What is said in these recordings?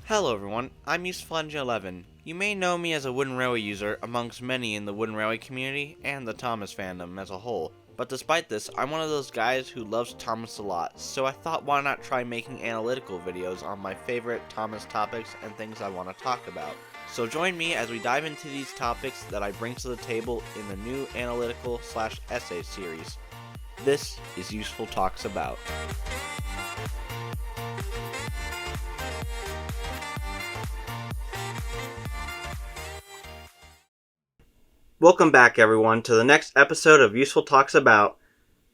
Hello everyone, I'm Useflunge11. You may know me as a wooden railway user amongst many in the wooden railway community and the Thomas fandom as a whole. But despite this, I'm one of those guys who loves Thomas a lot, so I thought why not try making analytical videos on my favorite Thomas topics and things I want to talk about. So join me as we dive into these topics that I bring to the table in the new analytical/essay series. This is Useful Talks About. Welcome back everyone to the next episode of Useful Talks About.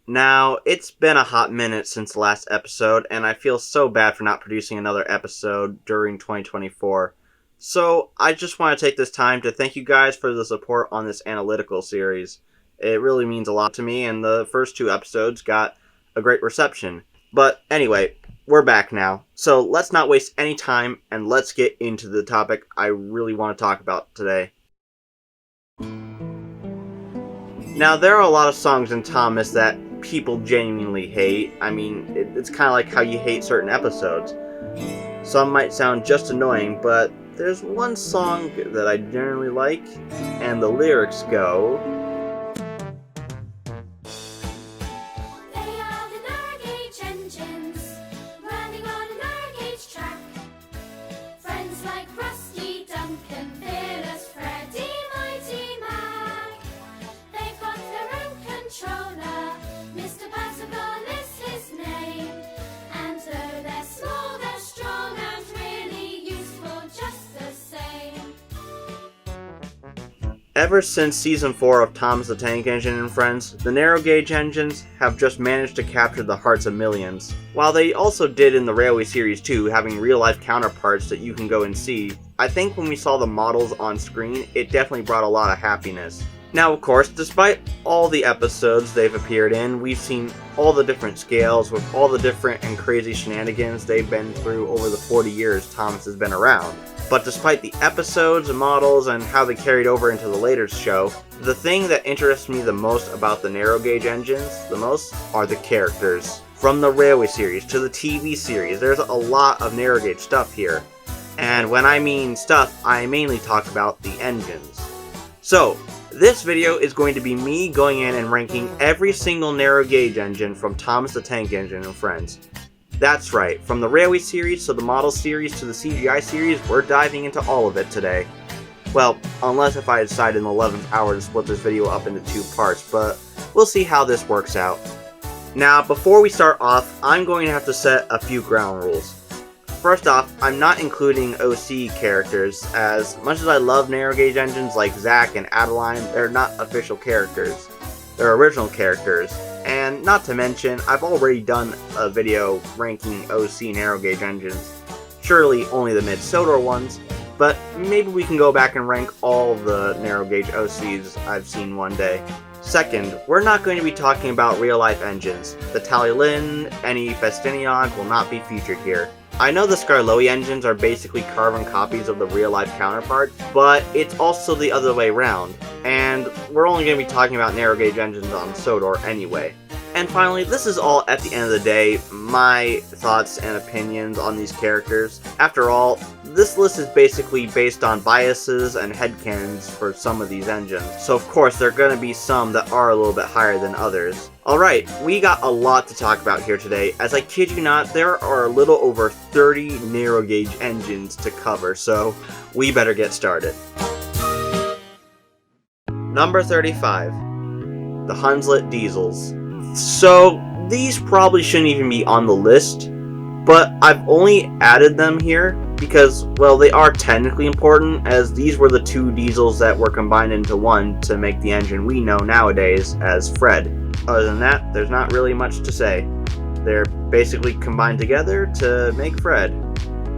Now, it's been a hot minute since the last episode, and I feel so bad for not producing another episode during 2024. So, I just want to take this time to thank you guys for the support on this analytical series. It really means a lot to me, and the first two episodes got a great reception. But anyway, we're back now. So, let's not waste any time, and let's get into the topic I really want to talk about today. Now, there are a lot of songs in Thomas that people genuinely hate. I mean, it's kind of like how you hate certain episodes. Some might sound just annoying, but there's one song that I generally like, and the lyrics go... Duncan, fearless Freddie, mighty Mac. They've got their own controller, Mr. Percival is his name. And though they're small, they're strong and really useful just the same. Ever since Season 4 of Thomas the Tank Engine and Friends, the narrow gauge engines have just managed to capture the hearts of millions. While they also did in the Railway Series 2, having real-life counterparts that you can go and see, I think when we saw the models on screen, it definitely brought a lot of happiness. Now, of course, despite all the episodes they've appeared in, we've seen all the different scales with all the different and crazy shenanigans they've been through over the 40 years Thomas has been around. But despite the episodes and models and how they carried over into the later show, the thing that interests me the most about the narrow gauge engines the most are the characters. From the Railway Series to the TV series, there's a lot of narrow gauge stuff here. And when I mean stuff, I mainly talk about the engines. So, this video is going to be me going in and ranking every single narrow gauge engine from Thomas the Tank Engine and Friends. That's right, from the Railway Series to the Model Series to the CGI Series, we're diving into all of it today. Well, unless if I decide in the 11th hour to split this video up into two parts, but we'll see how this works out. Now, before we start off, I'm going to have to set a few ground rules. First off, I'm not including OC characters, as much as I love narrow gauge engines like Zack and Adeline, they're not official characters. They're original characters. And not to mention, I've already done a video ranking OC narrow gauge engines. Surely only the mid-Sodor ones, but maybe we can go back and rank all the narrow gauge OCs I've seen one day. Second, we're not going to be talking about real-life engines. The Tallyllin, any Festinion will not be featured here. I know the Skarloey engines are basically carbon copies of the real-life counterpart, but it's also the other way around, and we're only going to be talking about narrow gauge engines on Sodor anyway. And finally, this is all at the end of the day, my thoughts and opinions on these characters. After all, this list is basically based on biases and headcanons for some of these engines, so of course there are going to be some that are a little bit higher than others. Alright, we got a lot to talk about here today. As I kid you not, there are a little over 30 narrow gauge engines to cover, so we better get started. Number 35. The Hunslet Diesels. So, these probably shouldn't even be on the list, but I've only added them here because, well, they are technically important, as these were the two diesels that were combined into one to make the engine we know nowadays as Fred. Other than that, there's not really much to say. They're basically combined together to make Fred.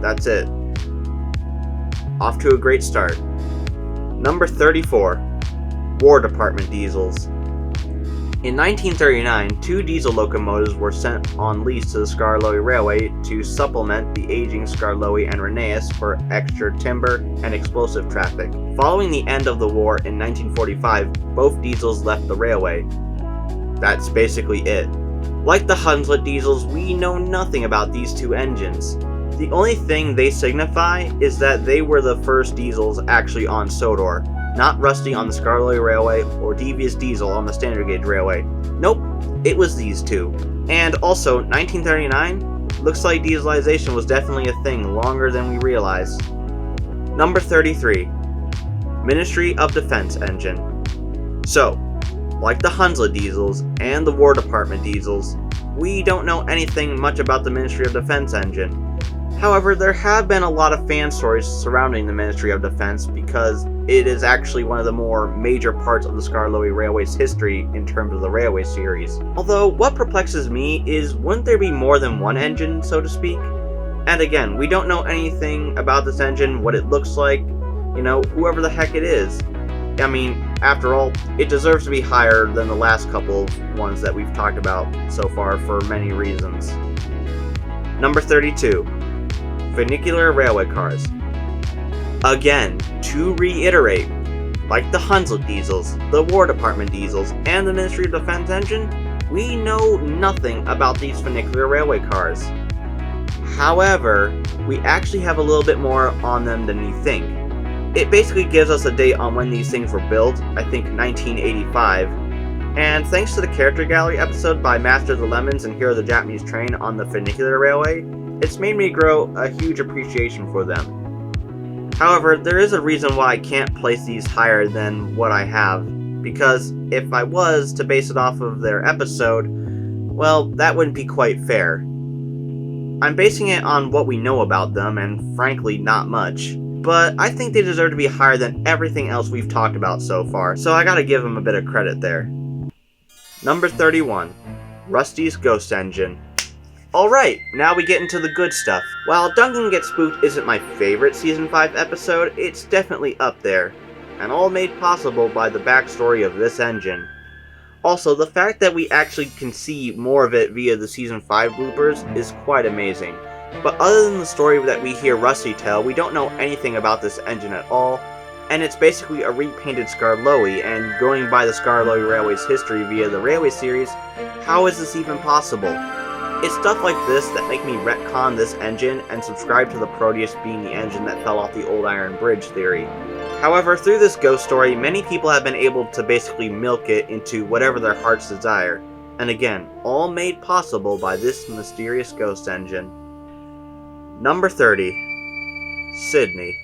That's it. Off to a great start. Number 34. War Department Diesels. In 1939, two diesel locomotives were sent on lease to the Skarloey Railway to supplement the aging Skarloey and Rheneas for extra timber and explosive traffic. Following the end of the war in 1945, both diesels left the railway. That's basically it. Like the Hunslet Diesels, we know nothing about these two engines. The only thing they signify is that they were the first diesels actually on Sodor, not Rusty on the Skarloey Railway or Devious Diesel on the Standard Gauge Railway. Nope, it was these two. And also, 1939, looks like dieselization was definitely a thing longer than we realize. Number 33, Ministry of Defense engine. So, like the Hunslet Diesels and the War Department Diesels, we don't know anything much about the Ministry of Defense engine. However, there have been a lot of fan stories surrounding the Ministry of Defense because it is actually one of the more major parts of the Skarloey Railway's history in terms of the Railway series. Although, what perplexes me is, wouldn't there be more than one engine, so to speak? And again, we don't know anything about this engine, what it looks like, whoever the heck it is. I mean, after all, it deserves to be higher than the last couple of ones that we've talked about so far for many reasons. Number 32. Funicular railway cars. Again, to reiterate, like the Hunslet Diesels, the War Department Diesels, and the Ministry of Defense engine, we know nothing about these funicular railway cars. However, we actually have a little bit more on them than you think. It basically gives us a date on when these things were built, I think 1985, and thanks to the character gallery episode by Master of the Lemons and Hero of the Japanese Train on the funicular railway, it's made me grow a huge appreciation for them. However, there is a reason why I can't place these higher than what I have, because if I was to base it off of their episode, well, that wouldn't be quite fair. I'm basing it on what we know about them, and frankly, not much, but I think they deserve to be higher than everything else we've talked about so far, so I gotta give them a bit of credit there. Number 31, Rusty's Ghost Engine. Alright, now we get into the good stuff. While Duncan Gets Spooked isn't my favorite Season 5 episode, it's definitely up there, and all made possible by the backstory of this engine. Also, the fact that we actually can see more of it via the Season 5 bloopers is quite amazing. But other than the story that we hear Rusty tell, we don't know anything about this engine at all, and it's basically a repainted Skarloey, and going by the Skarloey Railway's history via the Railway series, how is this even possible? It's stuff like this that make me retcon this engine and subscribe to the Proteus being the engine that fell off the old iron bridge theory. However, through this ghost story, many people have been able to basically milk it into whatever their hearts desire, and again, all made possible by this mysterious ghost engine. Number 30. Sidney.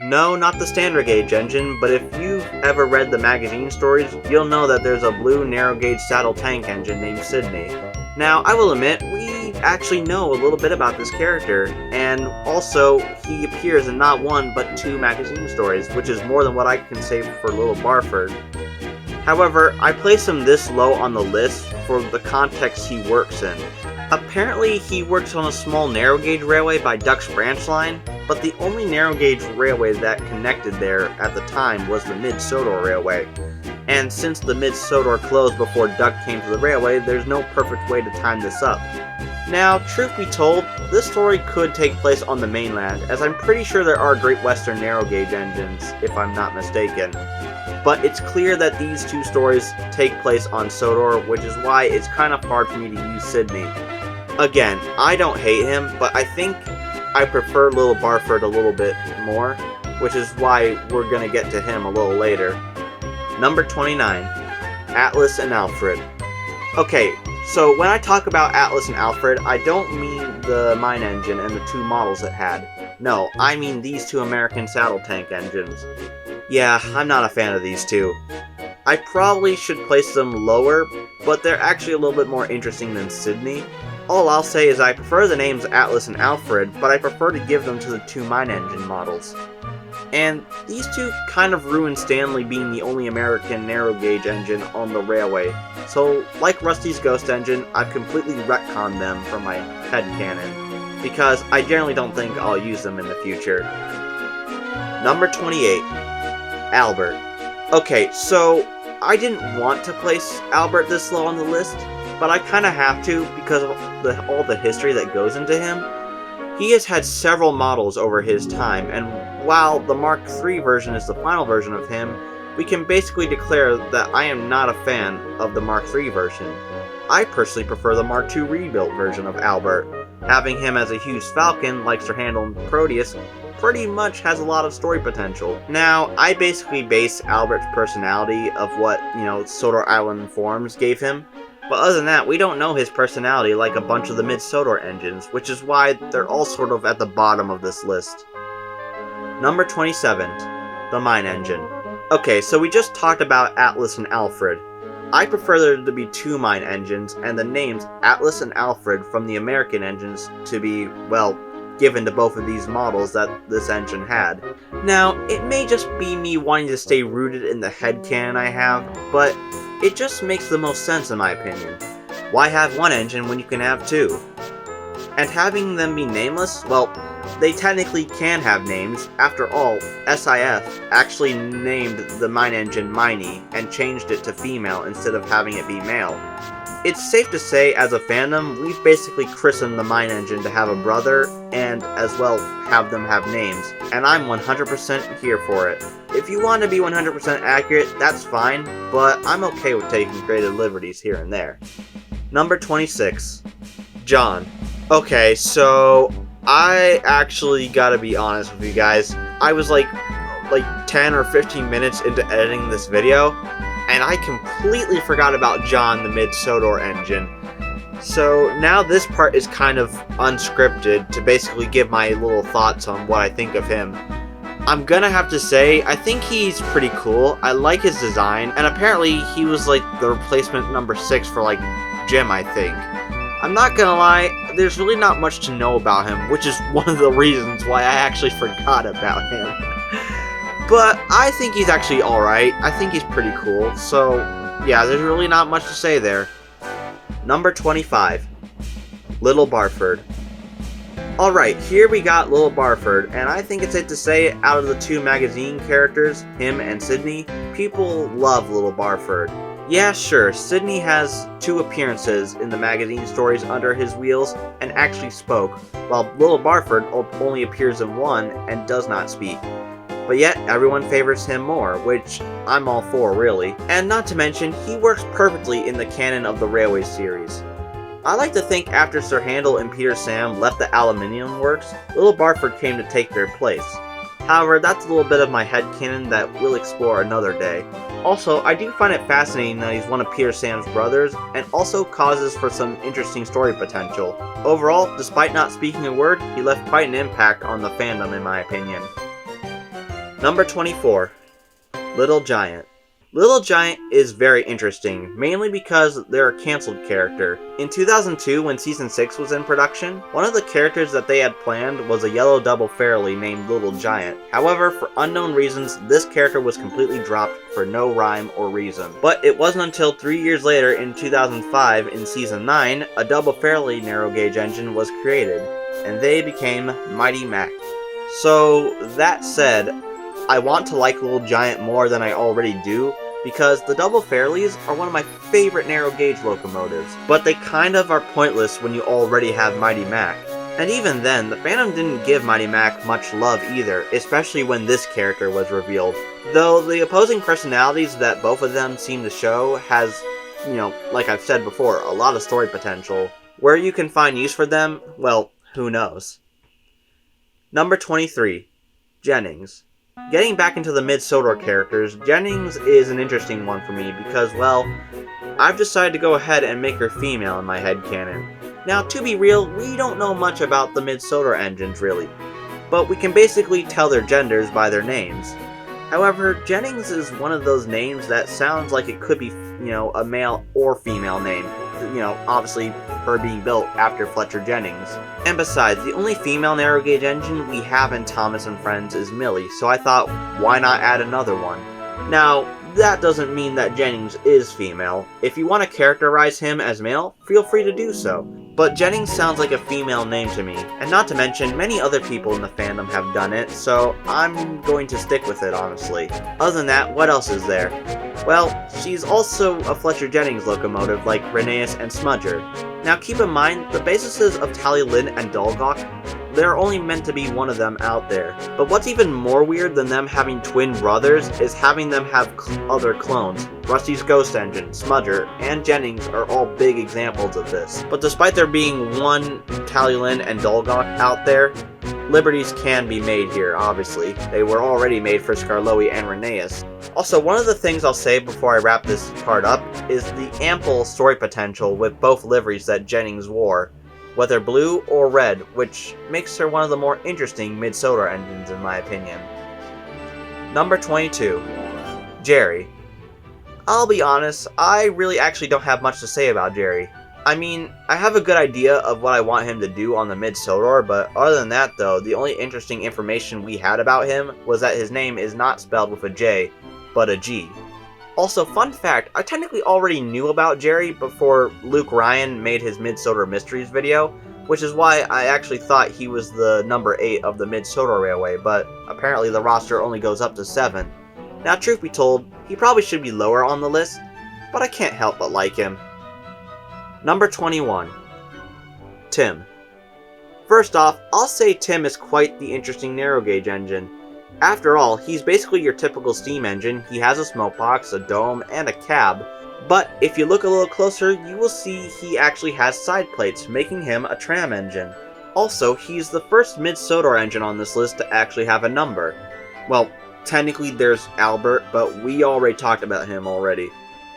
No, not the standard gauge engine, but if you've ever read the magazine stories, you'll know that there's a blue narrow gauge saddle tank engine named Sidney. Now, I will admit, we actually know a little bit about this character, and also, he appears in not one, but two magazine stories, which is more than what I can say for little Barford. However, I place him this low on the list for the context he works in. Apparently, he works on a small narrow gauge railway by Duck's branch line, but the only narrow gauge railway that connected there at the time was the Mid-Sodor Railway. And since the Mid-Sodor closed before Duck came to the railway, there's no perfect way to time this up. Now, truth be told, this story could take place on the mainland, as I'm pretty sure there are Great Western narrow gauge engines, if I'm not mistaken. But it's clear that these two stories take place on Sodor, which is why it's kind of hard for me to use Sidney. Again, I don't hate him, but I think I prefer little Barford a little bit more, which is why we're gonna get to him a little later. Number 29, Atlas and Alfred. Okay, so when I talk about Atlas and Alfred, I don't mean the mine engine and the two models it had. No, I mean these two American saddle tank engines. Yeah, I'm not a fan of these two. I probably should place them lower, but they're actually a little bit more interesting than Sidney. All I'll say is I prefer the names Atlas and Alfred, but I prefer to give them to the two mine engine models. And these two kind of ruined Stanley being the only American narrow gauge engine on the railway, so like Rusty's Ghost Engine, I've completely retconned them from my headcanon, because I generally don't think I'll use them in the future. Number 28, Albert. Okay, so I didn't want to place Albert this low on the list, but I kind of have to because of all the history that goes into him. He has had several models over his time, and while the Mark III version is the final version of him, we can basically declare that I am not a fan of the Mark III version. I personally prefer the Mark II rebuilt version of Albert, Having him as a Hugh's Falcon, like Sir Handel and Proteus, pretty much has a lot of story potential. Now, I basically base Albert's personality of what, Sodor Island forms gave him. But other than that, we don't know his personality like a bunch of the mid-Sodor engines, which is why they're all sort of at the bottom of this list. Number 27, the Mine Engine. Okay, so we just talked about Atlas and Alfred. I prefer there to be 2 mine engines, and the names Atlas and Alfred from the American engines to be, well, given to both of these models that this engine had. Now, it may just be me wanting to stay rooted in the headcanon I have, but it just makes the most sense in my opinion. Why have 1 engine when you can have 2? And having them be nameless, well, they technically can have names. After all, SIF actually named the mine engine Miney and changed it to female instead of having it be male. It's safe to say, as a fandom, we've basically christened the mine engine to have a brother and as well have them have names, and I'm 100% here for it. If you want to be 100% accurate, that's fine, but I'm okay with taking creative liberties here and there. Number 26, John. Okay, so I actually gotta be honest with you guys. I was like 10 or 15 minutes into editing this video, and I completely forgot about John, the mid-Sodor engine. So now this part is kind of unscripted to basically give my little thoughts on what I think of him. I'm gonna have to say, I think he's pretty cool. I like his design, and apparently he was like the replacement number 6 for like Jim, I think. I'm not gonna lie, there's really not much to know about him, which is one of the reasons why I actually forgot about him. But I think he's actually alright. I think he's pretty cool. So, yeah, there's really not much to say there. Number 25, Little Barford. Alright, here we got Little Barford, and I think it's safe to say, out of the 2 magazine characters, him and Sidney, people love Little Barford. Yeah, sure, Sidney has 2 appearances in the magazine stories under his wheels and actually spoke, while Little Barford only appears in 1 and does not speak. But yet, everyone favors him more, which I'm all for, really. And not to mention, he works perfectly in the canon of the Railway series. I like to think after Sir Handel and Peter Sam left the Aluminium Works, Little Barford came to take their place. However, that's a little bit of my headcanon that we'll explore another day. Also, I do find it fascinating that he's one of Peter Sam's brothers, and also causes for some interesting story potential. Overall, despite not speaking a word, he left quite an impact on the fandom in my opinion. Number 24, Little Giant. Little Giant is very interesting, mainly because they're a cancelled character. In 2002, when Season 6 was in production, one of the characters that they had planned was a yellow double fairly named Little Giant. However, for unknown reasons, this character was completely dropped for no rhyme or reason. But it wasn't until 3 years later, in 2005, in Season 9, a double fairly narrow gauge engine was created, and they became Mighty Mac. So, that said, I want to like Little Giant more than I already do, because the double fairlies are one of my favorite narrow gauge locomotives, but they kind of are pointless when you already have Mighty Mac. And even then, the fandom didn't give Mighty Mac much love either, especially when this character was revealed. Though the opposing personalities that both of them seem to show has, like I've said before, a lot of story potential. Where you can find use for them, well, who knows. Number 23, Jennings. Getting back into the mid-Sodor characters, Jennings is an interesting one for me because, well, I've decided to go ahead and make her female in my headcanon. Now, to be real, we don't know much about the mid-Sodor engines, really, but we can basically tell their genders by their names. However, Jennings is one of those names that sounds like it could be, a male or female name. Obviously, her being built after Fletcher Jennings. And besides, the only female narrow gauge engine we have in Thomas and Friends is Millie, so I thought, why not add another one? Now, that doesn't mean that Jennings is female. If you want to characterize him as male, feel free to do so. But Jennings sounds like a female name to me, and not to mention, many other people in the fandom have done it, so I'm going to stick with it, honestly. Other than that, what else is there? Well, she's also a Fletcher Jennings locomotive like Rheneas and Smudger. Now keep in mind, the bases of Tallylin and Dolgok there are only meant to be one of them out there. But what's even more weird than them having twin brothers is having them have other clones. Rusty's Ghost Engine, Smudger, and Jennings are all big examples of this. But despite there being one Talulin and Dolgok out there, liberties can be made here, obviously. They were already made for Skarloey and Rheneas. Also, one of the things I'll say before I wrap this part up is the ample story potential with both liveries that Jennings wore, whether blue or red, which makes her one of the more interesting mid-solar engines in my opinion. Number 22. Jerry. I'll be honest, I really actually don't have much to say about Jerry. I mean, I have a good idea of what I want him to do on the mid-solar, but other than that though, the only interesting information we had about him was that his name is not spelled with a J, but a G. Also, fun fact, I technically already knew about Jerry before Luke Ryan made his Mid-Solar Mysteries video, which is why I actually thought he was the number 8 of the Mid-Solar Railway, but apparently the roster only goes up to 7. Now, truth be told, he probably should be lower on the list, but I can't help but like him. Number 21. Tim. First off, I'll say Tim is quite the interesting narrow gauge engine. After all, he's basically your typical steam engine. He has a smokebox, a dome, and a cab. But if you look a little closer, you will see he actually has side plates, making him a tram engine. Also, he's the first mid-solar engine on this list to actually have a number. Well, technically there's Albert, but we already talked about him already.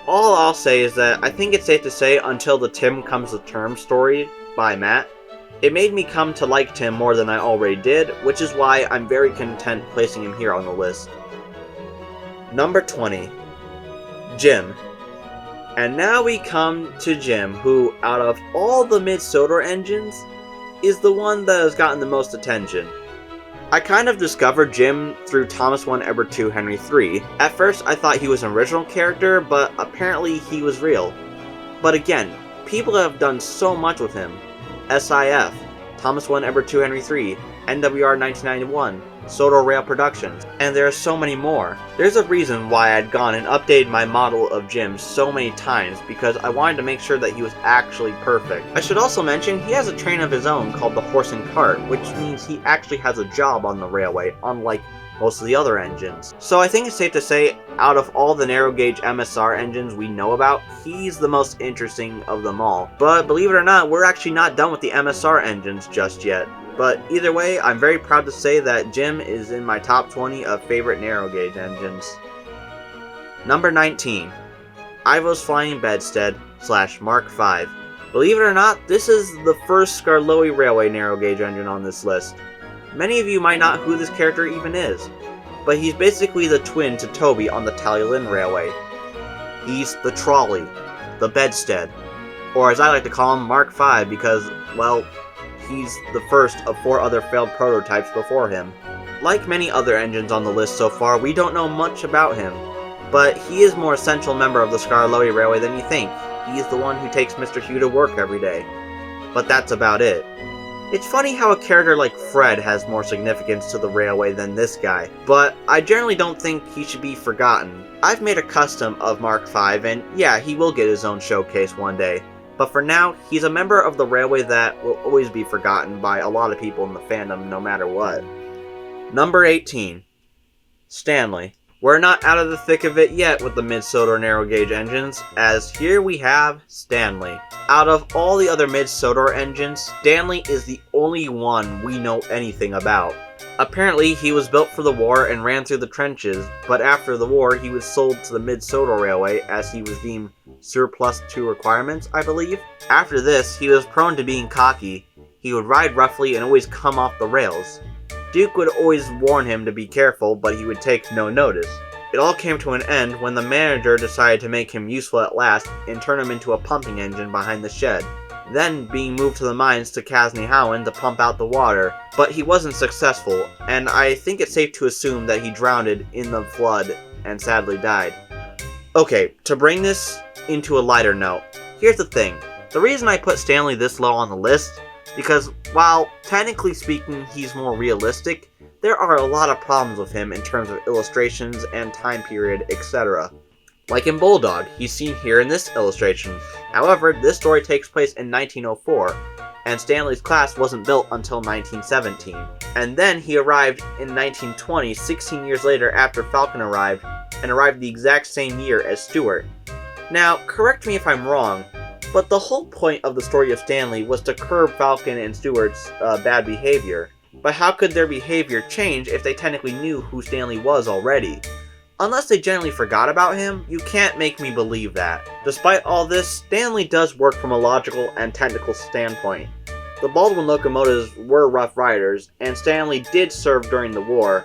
All I'll say is that I think it's safe to say until the Tim Comes to Terms story by Matt, it made me come to like Tim more than I already did, which is why I'm very content placing him here on the list. Number 20. Jim. And now we come to Jim, who, out of all the mid-solar engines, is the one that has gotten the most attention. I kind of discovered Jim through Thomas I Edward II Henry III. At first I thought he was an original character, but apparently he was real. But again, people have done so much with him. SIF, Thomas I Edward II Henry III, NWR 1991, Solar Rail Productions, and there are so many more. There's a reason why I'd gone and updated my model of Jim so many times, because I wanted to make sure that he was actually perfect. I should also mention he has a train of his own called the Horse and Cart, which means he actually has a job on the railway, unlike most of the other engines. So I think it's safe to say, out of all the narrow gauge MSR engines we know about, he's the most interesting of them all. But believe it or not, we're actually not done with the MSR engines just yet. But either way, I'm very proud to say that Jim is in my top 20 of favorite narrow gauge engines. Number 19. Ivo's Flying Bedstead / Mark V. Believe it or not, this is the first Skarloey Railway narrow gauge engine on this list. Many of you might not know who this character even is, but he's basically the twin to Toby on the Talulin Railway. He's the trolley, the bedstead, or as I like to call him, Mark V, because, well, he's the first of 4 other failed prototypes before him. Like many other engines on the list so far, we don't know much about him, but he is a more essential member of the Skarloey Railway than you think. He's the one who takes Mr. Hugh to work every day. But that's about it. It's funny how a character like Fred has more significance to the railway than this guy, but I generally don't think he should be forgotten. I've made a custom of Mark V, and yeah, he will get his own showcase one day. But for now, he's a member of the railway that will always be forgotten by a lot of people in the fandom no matter what. Number 18. Stanley. We're not out of the thick of it yet with the mid-solar narrow gauge engines, as here we have Stanley. Out of all the other mid-solar engines, Stanley is the only one we know anything about. Apparently, he was built for the war and ran through the trenches, but after the war, he was sold to the mid-solar railway as he was deemed surplus to requirements, I believe. After this, he was prone to being cocky. He would ride roughly and always come off the rails. Duke would always warn him to be careful, but he would take no notice. It all came to an end when the manager decided to make him useful at last and turn him into a pumping engine behind the shed, then being moved to the mines to Casnehowen to pump out the water, but he wasn't successful, and I think it's safe to assume that he drowned in the flood and sadly died. Okay, to bring this into a lighter note, here's the thing. The reason I put Stanley this low on the list, because while technically speaking he's more realistic, there are a lot of problems with him in terms of illustrations and time period, etc. Like in Bulldog, he's seen here in this illustration. However, this story takes place in 1904. and Stanley's class wasn't built until 1917. And then he arrived in 1920, 16 years later after Falcon arrived, and arrived the exact same year as Stewart. Now, correct me if I'm wrong, but the whole point of the story of Stanley was to curb Falcon and Stewart's bad behavior. But how could their behavior change if they technically knew who Stanley was already? Unless they generally forgot about him, you can't make me believe that. Despite all this, Stanley does work from a logical and technical standpoint. The Baldwin locomotives were Rough Riders, and Stanley did serve during the war,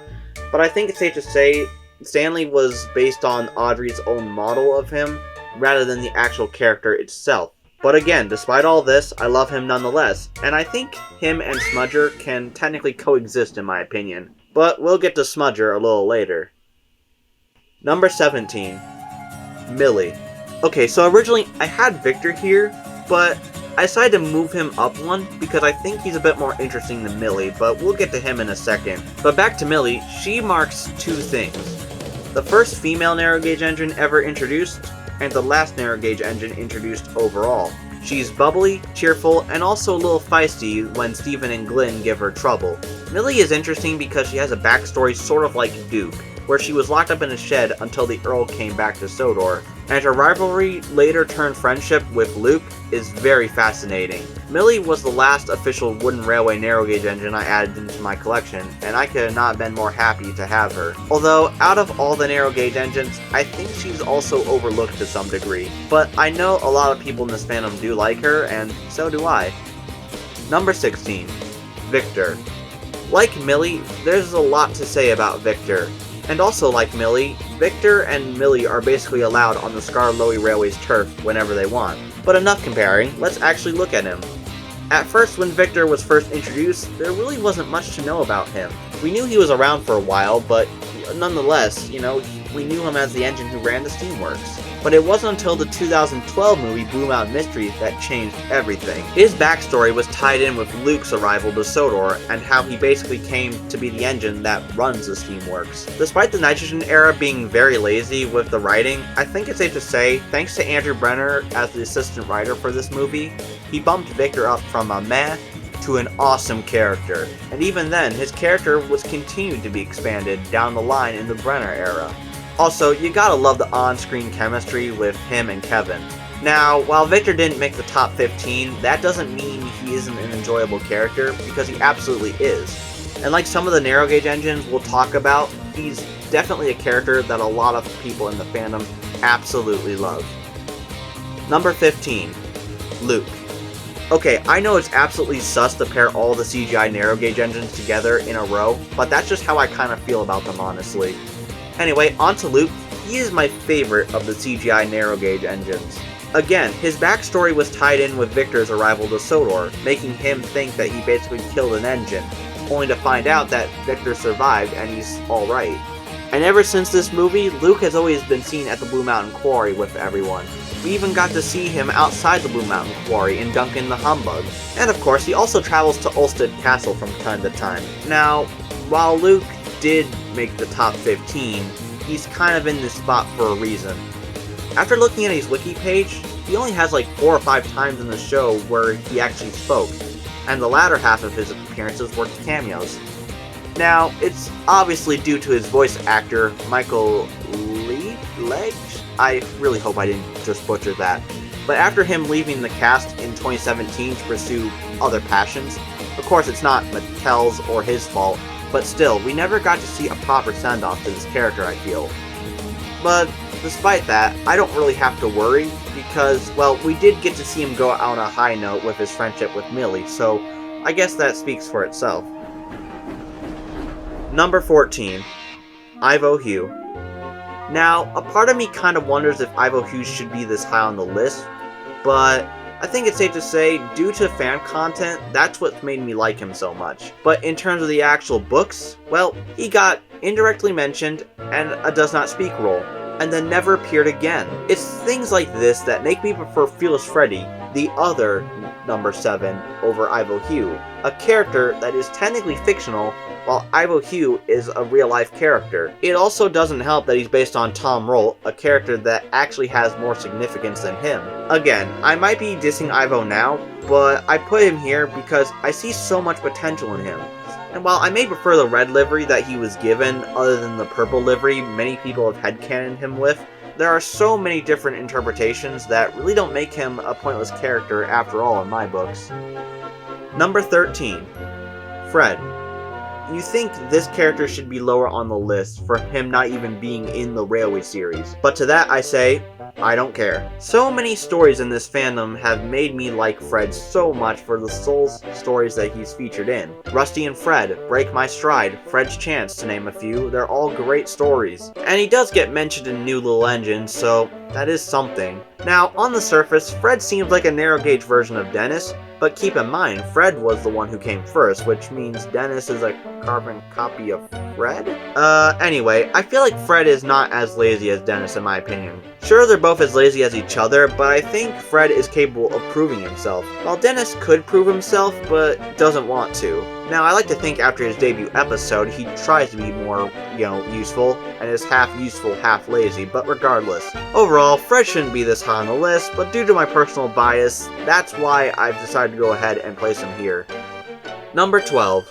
but I think it's safe to say Stanley was based on Audrey's own model of him, rather than the actual character itself. But again, despite all this, I love him nonetheless, and I think him and Smudger can technically coexist in my opinion. But we'll get to Smudger a little later. Number 17. Millie. Okay, so originally I had Victor here, but I decided to move him up one because I think he's a bit more interesting than Millie, but we'll get to him in a second. But back to Millie, she marks two things. The first female narrow gauge engine ever introduced, and the last narrow gauge engine introduced overall. She's bubbly, cheerful, and also a little feisty when Stephen and Glynn give her trouble. Millie is interesting because she has a backstory sort of like Duke, where she was locked up in a shed until the Earl came back to Sodor, and her rivalry later turned friendship with Luke is very fascinating. Millie was the last official wooden railway narrow gauge engine I added into my collection, and I could not have been more happy to have her. Although, out of all the narrow gauge engines, I think she's also overlooked to some degree, but I know a lot of people in this fandom do like her, and so do I. Number 16. Victor. Like Millie, there's a lot to say about Victor. And also like Millie, Victor and Millie are basically allowed on the Skarloey Railway's turf whenever they want. But enough comparing, let's actually look at him. At first, when Victor was first introduced, there really wasn't much to know about him. We knew he was around for a while, but nonetheless, we knew him as the engine who ran the steamworks. But it wasn't until the 2012 movie Blue Mountain Mystery that changed everything. His backstory was tied in with Luke's arrival to Sodor, and how he basically came to be the engine that runs the steamworks. Despite the nitrogen era being very lazy with the writing, I think it's safe to say, thanks to Andrew Brenner as the assistant writer for this movie, he bumped Victor up from a meh to an awesome character. And even then, his character was continued to be expanded down the line in the Brenner era. Also, you gotta love the on-screen chemistry with him and Kevin. Now, while Victor didn't make the top 15, that doesn't mean he isn't an enjoyable character, because he absolutely is. And like some of the narrow gauge engines we'll talk about, he's definitely a character that a lot of people in the fandom absolutely love. Number 15. Luke. Okay, I know it's absolutely sus to pair all the CGI narrow gauge engines together in a row, but that's just how I kind of feel about them, honestly. Anyway, on to Luke. He is my favorite of the CGI narrow gauge engines. Again, his backstory was tied in with Victor's arrival to Sodor, making him think that he basically killed an engine, only to find out that Victor survived and he's alright. And ever since this movie, Luke has always been seen at the Blue Mountain Quarry with everyone. We even got to see him outside the Blue Mountain Quarry in Duncan the Humbug. And of course, he also travels to Ulstead Castle from time to time. Now, while Luke did make the top 15, he's kind of in this spot for a reason. After looking at his wiki page, he only has like 4 or 5 times in the show where he actually spoke, and the latter half of his appearances were cameos. Now, it's obviously due to his voice actor, Michael Ledge. I really hope I didn't just butcher that. But after him leaving the cast in 2017 to pursue other passions, of course it's not Mattel's or his fault, but still, we never got to see a proper send-off to this character, I feel. But despite that, I don't really have to worry, because, well, we did get to see him go out on a high note with his friendship with Millie, so I guess that speaks for itself. Number 14. Ivo Hugh. Now, a part of me kind of wonders if Ivo Hugh should be this high on the list, but I think it's safe to say, due to fan content, that's what made me like him so much. But in terms of the actual books, well, he got indirectly mentioned and a does not speak role, and then never appeared again. It's things like this that make me prefer Fearless Freddie, the other number 7 over Ivo Hugh, a character that is technically fictional, while Ivo Hugh is a real-life character. It also doesn't help that he's based on Tom Roll, a character that actually has more significance than him. Again, I might be dissing Ivo now, but I put him here because I see so much potential in him. And while I may prefer the red livery that he was given, other than the purple livery many people have headcanoned him with, there are so many different interpretations that really don't make him a pointless character after all in my books. Number 13. Fred. You think this character should be lower on the list for him not even being in the Railway series, but to that I say, I don't care. So many stories in this fandom have made me like Fred so much for the sole stories that he's featured in. Rusty and Fred, Break My Stride, Fred's Chance, to name a few, they're all great stories. And he does get mentioned in New Little Engines, so that is something. Now, on the surface, Fred seems like a narrow gauge version of Dennis, but keep in mind, Fred was the one who came first, which means Dennis is a carbon copy of Fred? Anyway, I feel like Fred is not as lazy as Dennis in my opinion. Sure, they're both as lazy as each other, but I think Fred is capable of proving himself, while Dennis could prove himself, but doesn't want to. Now, I like to think after his debut episode, he tries to be more, useful, and is half useful, half lazy, but regardless. Overall, Fred shouldn't be this high on the list, but due to my personal bias, that's why I've decided to go ahead and place him here. Number 12.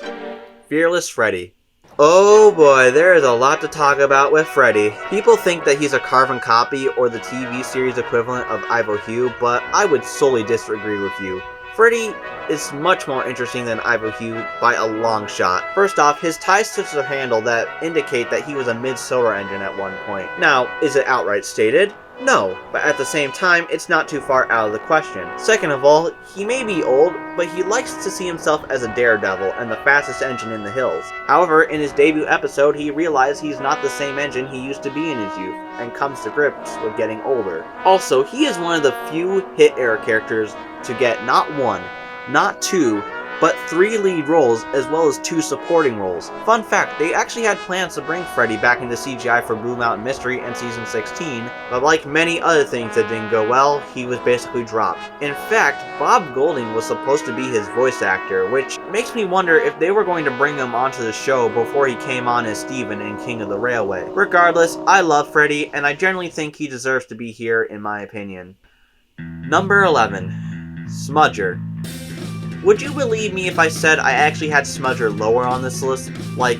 Fearless Freddie. Oh boy, there is a lot to talk about with Freddie. People think that he's a carbon copy or the TV series equivalent of Ivo Hugh, but I would solely disagree with you. Freddie is much more interesting than Ivo Hugh by a long shot. First off, his ties to the Handel that indicate that he was a mid-solar engine at one point. Now, is it outright stated? No, but at the same time, it's not too far out of the question. Second of all, he may be old, but he likes to see himself as a daredevil and the fastest engine in the hills. However, in his debut episode, he realized he's not the same engine he used to be in his youth, and comes to grips with getting older. Also, he is one of the few hit-era characters to get not 1, not 2, but 3 lead roles as well as 2 supporting roles. Fun fact, they actually had plans to bring Freddie back into CGI for Blue Mountain Mystery and Season 16, but like many other things that didn't go well, he was basically dropped. In fact, Bob Golding was supposed to be his voice actor, which makes me wonder if they were going to bring him onto the show before he came on as Steven in King of the Railway. Regardless, I love Freddie, and I generally think he deserves to be here in my opinion. Number 11. Smudger. Would you believe me if I said I actually had Smudger lower on this list, like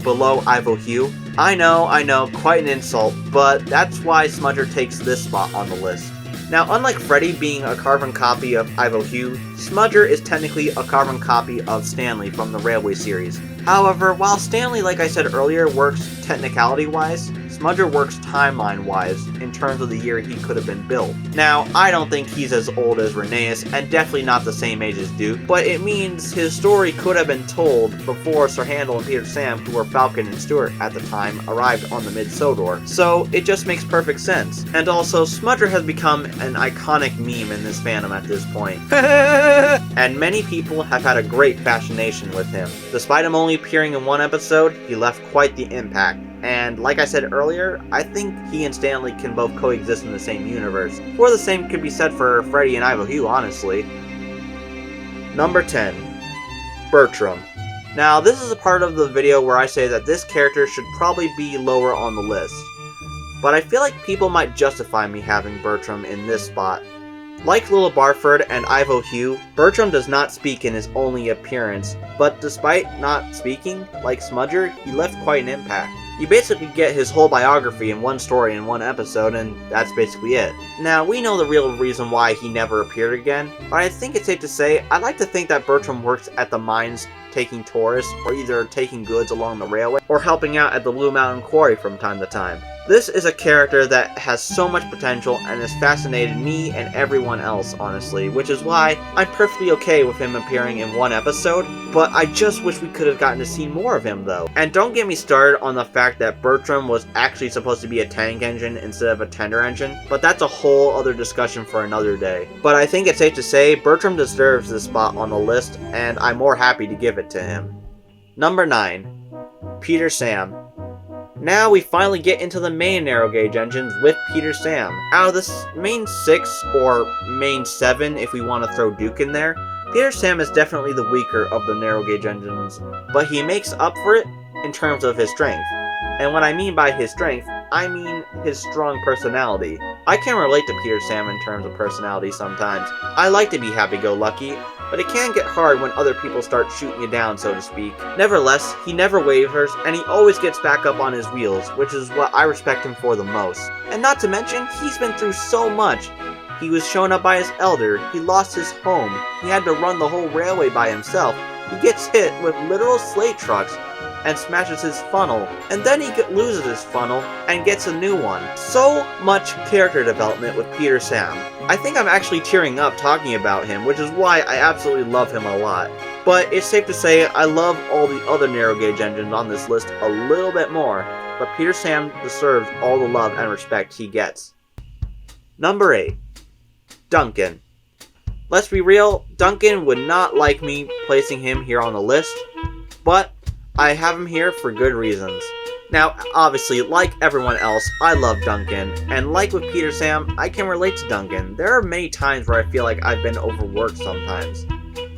below Ivo Hugh? I know, quite an insult, but that's why Smudger takes this spot on the list. Now, unlike Freddie being a carbon copy of Ivo Hugh, Smudger is technically a carbon copy of Stanley from the Railway series. However, while Stanley, like I said earlier, works technicality-wise, Smudger works timeline-wise in terms of the year he could have been built. Now, I don't think he's as old as Rheneas, and definitely not the same age as Duke, but it means his story could have been told before Sir Handel and Peter Sam, who were Falcon and Stewart at the time, arrived on the Mid-Sodor. So, it just makes perfect sense. And also, Smudger has become an iconic meme in this fandom at this point. And many people have had a great fascination with him. Despite him only appearing in 1 episode, he left quite the impact. And like I said earlier, I think he and Stanley can both coexist in the same universe. Or the same could be said for Freddie and Ivo Hugh, honestly. Number 10. Bertram. Now, this is a part of the video where I say that this character should probably be lower on the list. But I feel like people might justify me having Bertram in this spot. Like Little Barford and Ivo Hugh, Bertram does not speak in his only appearance, but despite not speaking, like Smudger, he left quite an impact. You basically get his whole biography in 1 story in 1 episode, and that's basically it. Now, we know the real reason why he never appeared again, but I think it's safe to say, I like to think that Bertram works at the mines taking tourists, or either taking goods along the railway, or helping out at the Blue Mountain Quarry from time to time. This is a character that has so much potential and has fascinated me and everyone else, honestly, which is why I'm perfectly okay with him appearing in 1 episode, but I just wish we could have gotten to see more of him though. And don't get me started on the fact that Bertram was actually supposed to be a tank engine instead of a tender engine, but that's a whole other discussion for another day. But I think it's safe to say Bertram deserves this spot on the list, and I'm more happy to give it to him. Number 9. Peter Sam. Now we finally get into the main narrow gauge engines with Peter Sam. Out of this main 6, or main 7 if we want to throw Duke in there, Peter Sam is definitely the weaker of the narrow gauge engines, but he makes up for it in terms of his strength. And what I mean by his strength, I mean his strong personality. I can relate to Peter Sam in terms of personality sometimes. I like to be happy-go-lucky, but it can get hard when other people start shooting you down, so to speak. Nevertheless, he never wavers, and he always gets back up on his wheels, which is what I respect him for the most. And not to mention, he's been through so much. He was shown up by his elder, he lost his home, he had to run the whole railway by himself, he gets hit with literal slate trucks, and smashes his funnel, and then he loses his funnel and gets a new one. So much character development with Peter Sam. I think I'm actually tearing up talking about him, which is why I absolutely love him a lot. But it's safe to say I love all the other narrow gauge engines on this list a little bit more, but Peter Sam deserves all the love and respect he gets. Number 8. Duncan. Let's be real, Duncan would not like me placing him here on the list, but I have him here for good reasons. Now, obviously, like everyone else, I love Duncan, and like with Peter Sam, I can relate to Duncan. There are many times where I feel like I've been overworked sometimes.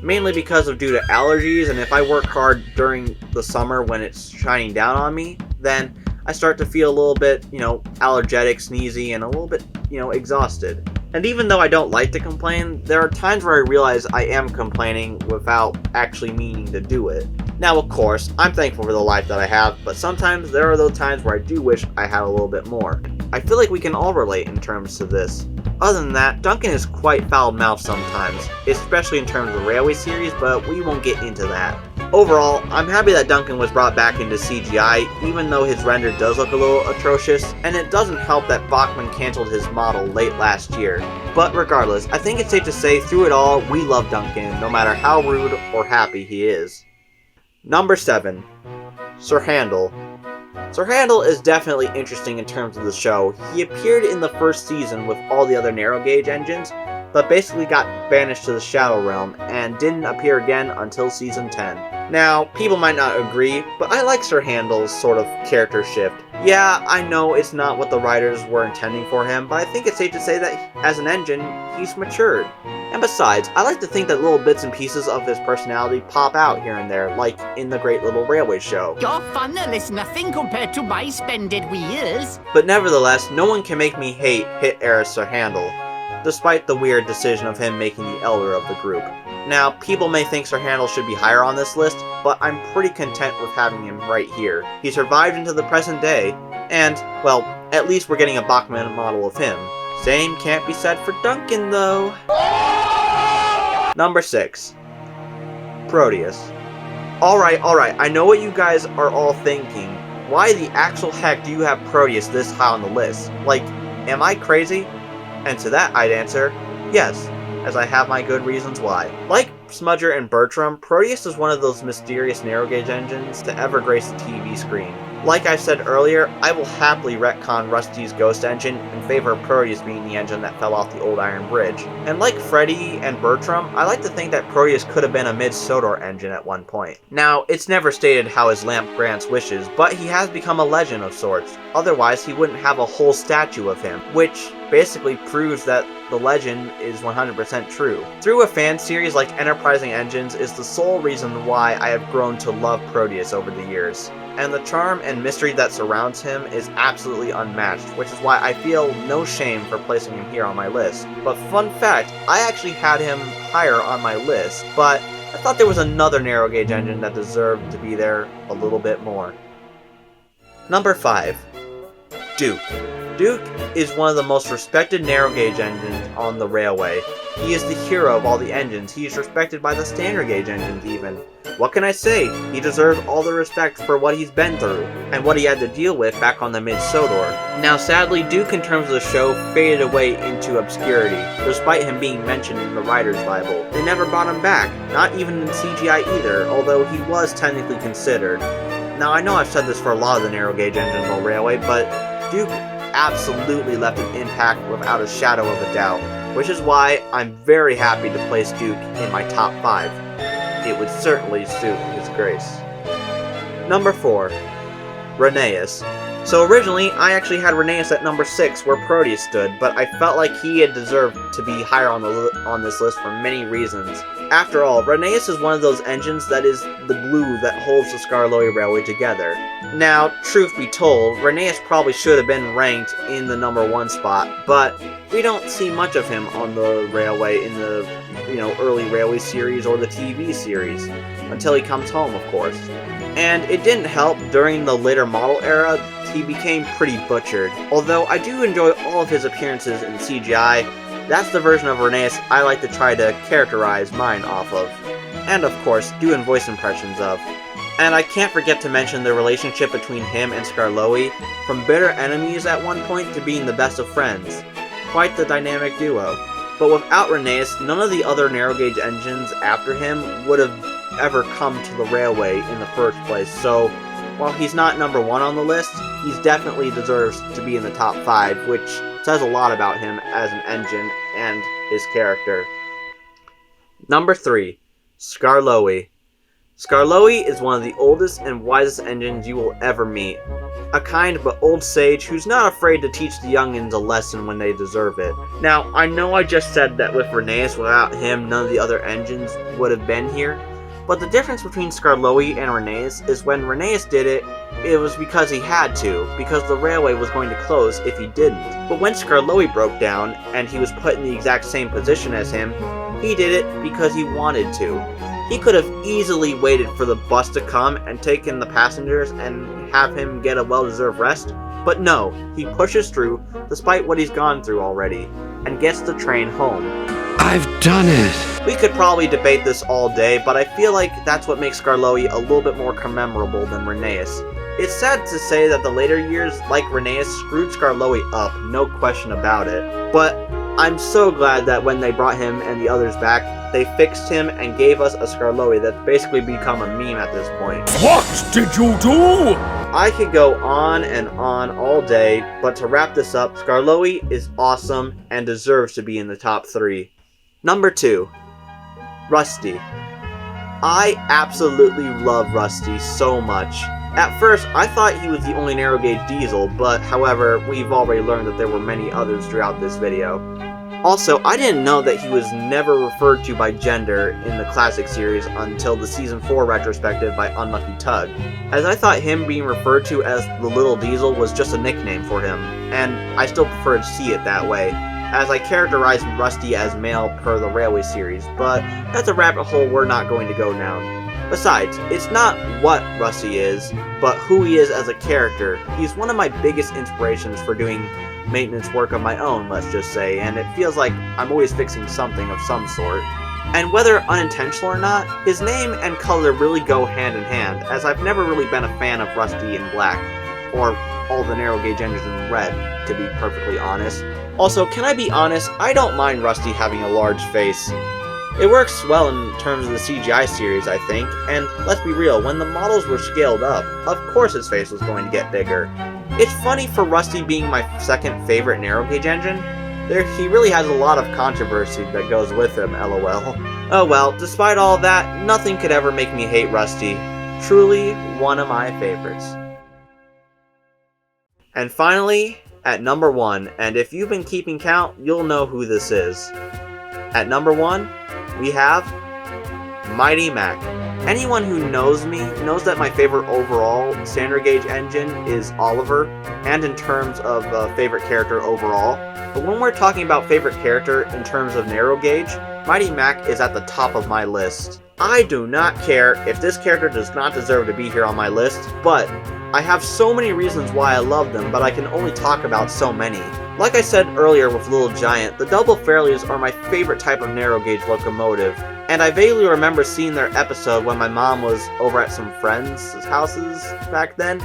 Mainly because of due to allergies, and if I work hard during the summer when it's shining down on me, then I start to feel a little bit, allergic, sneezy, and a little bit, exhausted. And even though I don't like to complain, there are times where I realize I am complaining without actually meaning to do it. Now, of course, I'm thankful for the life that I have, but sometimes there are those times where I do wish I had a little bit more. I feel like we can all relate in terms of this. Other than that, Duncan is quite foul-mouthed sometimes, especially in terms of the Railway series, but we won't get into that. Overall, I'm happy that Duncan was brought back into CGI, even though his render does look a little atrocious, and it doesn't help that Bachmann cancelled his model late last year. But regardless, I think it's safe to say through it all, we love Duncan, no matter how rude or happy he is. Number 7. Sir Handel. Sir Handel is definitely interesting in terms of the show. He appeared in the first season with all the other narrow gauge engines, but basically got banished to the Shadow Realm and didn't appear again until season 10. Now, people might not agree, but I like Sir Handel's sort of character shift. Yeah, I know it's not what the writers were intending for him, but I think it's safe to say that as an engine, he's matured. And besides, I like to think that little bits and pieces of his personality pop out here and there, like in the Great Little Railway Show. Your funnel is nothing compared to my splendid wheels. But nevertheless, no one can make me hate Hit Era Sir Handel, despite the weird decision of him making the elder of the group. Now, people may think Sir Handel should be higher on this list, but I'm pretty content with having him right here. He survived into the present day, and, well, at least we're getting a Bachmann model of him. Same can't be said for Duncan, though. Number 6. Proteus. Alright, I know what you guys are all thinking. Why the actual heck do you have Proteus this high on the list? Like, am I crazy? And to that I'd answer, yes, as I have my good reasons why. Like Smudger and Bertram, Proteus is one of those mysterious narrow gauge engines to ever grace the TV screen. Like I said earlier, I will happily retcon Rusty's Ghost engine in favor of Proteus being the engine that fell off the old Iron Bridge. And like Freddie and Bertram, I like to think that Proteus could have been a mid-Sodor engine at one point. Now, it's never stated how his lamp grants wishes, but he has become a legend of sorts. Otherwise, he wouldn't have a whole statue of him, which basically proves that the legend is 100% true. Through a fan series like Enterprising Engines is the sole reason why I have grown to love Proteus over the years. And the charm and mystery that surrounds him is absolutely unmatched, which is why I feel no shame for placing him here on my list. But fun fact, I actually had him higher on my list, but I thought there was another narrow gauge engine that deserved to be there a little bit more. Number 5. Duke. Duke is one of the most respected narrow gauge engines on the railway. He is the hero of all the engines. He is respected by the standard gauge engines even. What can I say? He deserves all the respect for what he's been through, and what he had to deal with back on the mid-Sodor. Now sadly, Duke in terms of the show faded away into obscurity, despite him being mentioned in the Writer's Bible. They never brought him back, not even in CGI either, although he was technically considered. Now I know I've said this for a lot of the narrow gauge engines on Railway, but Duke absolutely left an impact without a shadow of a doubt, which is why I'm very happy to place Duke in my top 5. It would certainly suit his grace. Number 4. Rheneas. So originally, I actually had Rheneas at number 6, where Proteus stood, but I felt like he had deserved to be higher on this list for many reasons. After all, Rheneas is one of those engines that is the glue that holds the Skarloey Railway together. Now, truth be told, Rheneas probably should have been ranked in the number 1 spot, but we don't see much of him on the railway in the, early railway series or the TV series, until he comes home, of course. And it didn't help during the later model era, he became pretty butchered. Although I do enjoy all of his appearances in CGI, that's the version of Rheneas I like to try to characterize mine off of. And of course, doing voice impressions of. And I can't forget to mention the relationship between him and Skarloey, from bitter enemies at one point to being the best of friends. Quite the dynamic duo. But without Rheneas, none of the other narrow gauge engines after him would have ever come to the railway in the first place, so while he's not number 1 on the list, he definitely deserves to be in the top 5, which says a lot about him as an engine and his character. Number 3. Skarloey. Skarloey is one of the oldest and wisest engines you will ever meet. A kind but old sage who's not afraid to teach the youngins a lesson when they deserve it. Now, I know I just said that with Rheneas, without him, none of the other engines would have been here, but the difference between Skarloey and Rheneas is when Rheneas did it, it was because he had to, because the railway was going to close if he didn't. But when Skarloey broke down, and he was put in the exact same position as him, he did it because he wanted to. He could have easily waited for the bus to come and taken the passengers and have him get a well-deserved rest, but no, he pushes through despite what he's gone through already, and gets the train home. I've done it! We could probably debate this all day, but I feel like that's what makes Skarloey a little bit more commemorable than Rheneas. It's sad to say that the later years, like Rheneas, screwed Skarloey up, no question about it. But I'm so glad that when they brought him and the others back, they fixed him and gave us a Skarloey that's basically become a meme at this point. What did you do? I could go on and on all day, but to wrap this up, Skarloey is awesome and deserves to be in the top 3. Number 2. Rusty. I absolutely love Rusty so much. At first, I thought he was the only narrow gauge diesel, but however, we've already learned that there were many others throughout this video. Also, I didn't know that he was never referred to by gender in the classic series until the Season 4 retrospective by Unlucky Tug, as I thought him being referred to as the Little Diesel was just a nickname for him, and I still prefer to see it that way, as I characterized Rusty as male per the Railway series, but that's a rabbit hole we're not going to go down. Besides, it's not what Rusty is, but who he is as a character. He's one of my biggest inspirations for doing maintenance work of my own, let's just say, and it feels like I'm always fixing something of some sort. And whether unintentional or not, his name and color really go hand in hand, as I've never really been a fan of Rusty in black, or all the narrow gauge engines in red, to be perfectly honest. Also, can I be honest, I don't mind Rusty having a large face. It works well in terms of the CGI series, I think, and let's be real, when the models were scaled up, of course his face was going to get bigger. It's funny for Rusty being my second favorite narrow gauge engine. He really has a lot of controversy that goes with him, lol. Oh well, despite all that, nothing could ever make me hate Rusty. Truly one of my favorites. And finally, at number 1, and if you've been keeping count, you'll know who this is. At number 1, we have Mighty Mac. Anyone who knows me knows that my favorite overall standard gauge engine is Oliver, and in terms of favorite character overall. But when we're talking about favorite character in terms of narrow gauge, Mighty Mac is at the top of my list. I do not care if this character does not deserve to be here on my list, but I have so many reasons why I love them, but I can only talk about so many. Like I said earlier with Little Giant, the double Fairleys are my favorite type of narrow gauge locomotive, and I vaguely remember seeing their episode when my mom was over at some friends' houses back then.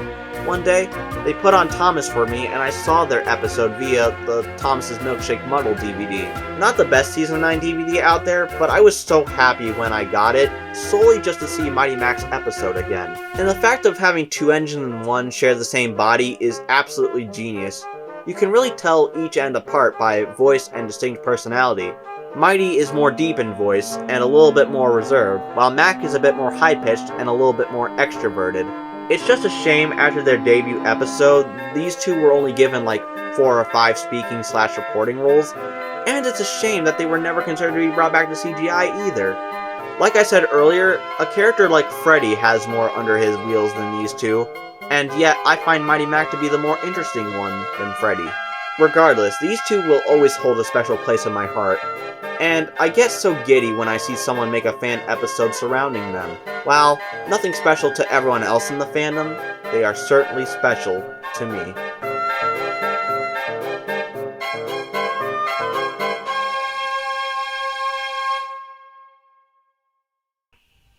One day, they put on Thomas for me, and I saw their episode via the Thomas's Milkshake Muddle DVD. Not the best Season 9 DVD out there, but I was so happy when I got it, solely just to see Mighty Mac's episode again. And the fact of having 2 engines in one share the same body is absolutely genius. You can really tell each end apart by voice and distinct personality. Mighty is more deep in voice and a little bit more reserved, while Mac is a bit more high-pitched and a little bit more extroverted. It's just a shame after their debut episode, these two were only given like 4 or 5 speaking/reporting roles, and it's a shame that they were never considered to be brought back to CGI either. Like I said earlier, a character like Freddie has more under his wheels than these two, and yet I find Mighty Mac to be the more interesting one than Freddie. Regardless, these two will always hold a special place in my heart, and I get so giddy when I see someone make a fan episode surrounding them. While nothing special to everyone else in the fandom, they are certainly special to me.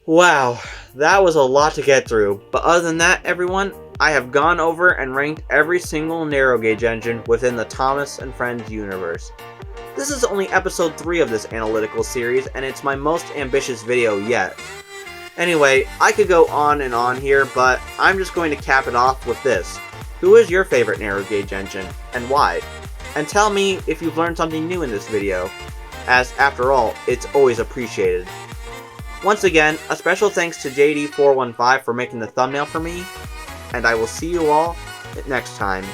Wow, that was a lot to get through, but other than that, everyone, I have gone over and ranked every single narrow gauge engine within the Thomas and Friends universe. This is only episode 3 of this analytical series, and it's my most ambitious video yet. Anyway, I could go on and on here, but I'm just going to cap it off with this. Who is your favorite narrow gauge engine, and why? And tell me if you've learned something new in this video, as after all, it's always appreciated. Once again, a special thanks to JD415 for making the thumbnail for me, and I will see you all next time.